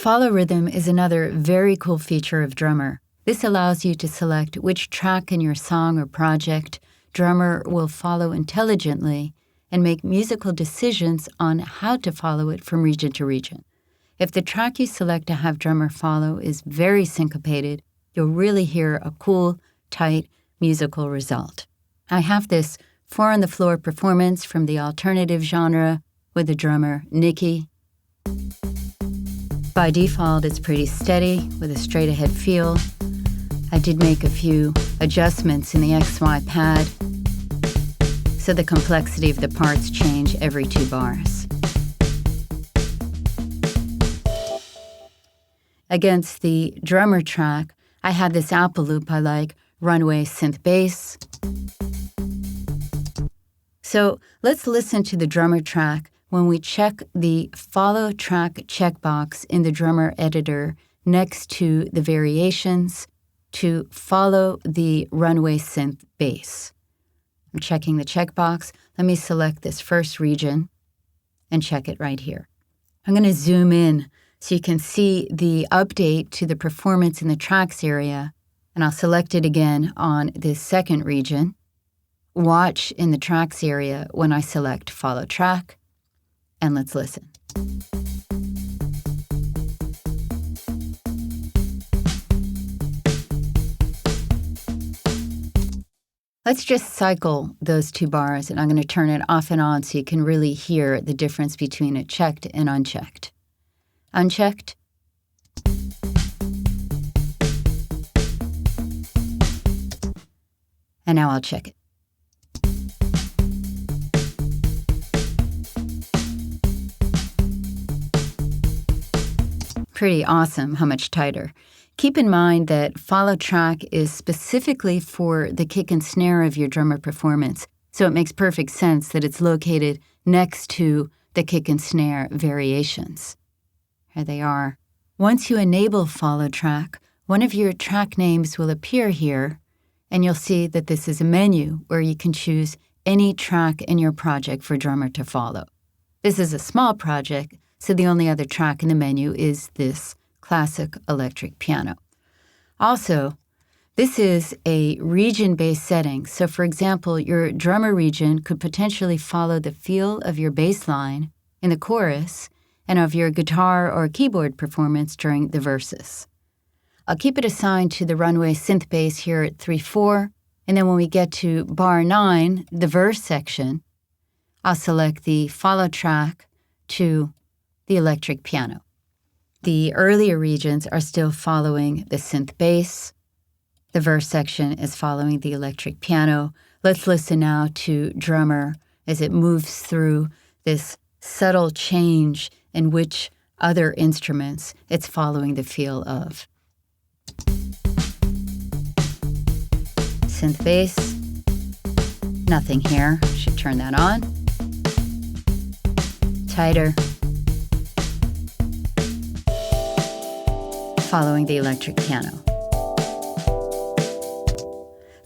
Follow rhythm is another very cool feature of Drummer. This allows you to select which track in your song or project Drummer will follow intelligently and make musical decisions on how to follow it from region to region. If the track you select to have Drummer follow is very syncopated, you'll really hear a cool, tight musical result. I have this 4-on-the-floor performance from the alternative genre with the drummer Nikki. By default, it's pretty steady with a straight-ahead feel. I did make a few adjustments in the XY pad, so the complexity of the parts change every 2 bars. Against the drummer track, I had this Apple loop I like, Runway Synth Bass. So let's listen to the drummer track when we check the Follow Track checkbox in the Drummer editor next to the variations to follow the Runway Synth Bass. I'm checking the checkbox. Let me select this first region and check it right here. I'm going to zoom in so you can see the update to the performance in the tracks area, and I'll select it again on this second region. Watch in the tracks area when I select Follow Track, and let's listen. Let's just cycle those 2 bars, and I'm going to turn it off and on so you can really hear the difference between a checked and unchecked. Unchecked. And now I'll check it. Pretty awesome how much tighter. Keep in mind that follow track is specifically for the kick and snare of your drummer performance, so it makes perfect sense that it's located next to the kick and snare variations. Here they are. Once you enable follow track, one of your track names will appear here, and you'll see that this is a menu where you can choose any track in your project for Drummer to follow. This is a small project, so the only other track in the menu is this classic electric piano. Also, this is a region-based setting, so for example, your drummer region could potentially follow the feel of your bass line in the chorus and of your guitar or keyboard performance during the verses. I'll keep it assigned to the Runway Synth Bass here at 3/4, and then when we get to bar 9, the verse section, I'll select the follow track to the electric piano. The earlier regions are still following the synth bass. The verse section is following the electric piano. Let's listen now to Drummer as it moves through this subtle change in which other instruments it's following the feel of. Synth bass, nothing here. Should turn that on. Tighter. Following the electric piano.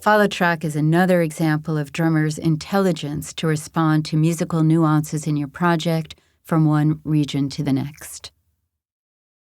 Follow track is another example of Drummer's intelligence to respond to musical nuances in your project from one region to the next.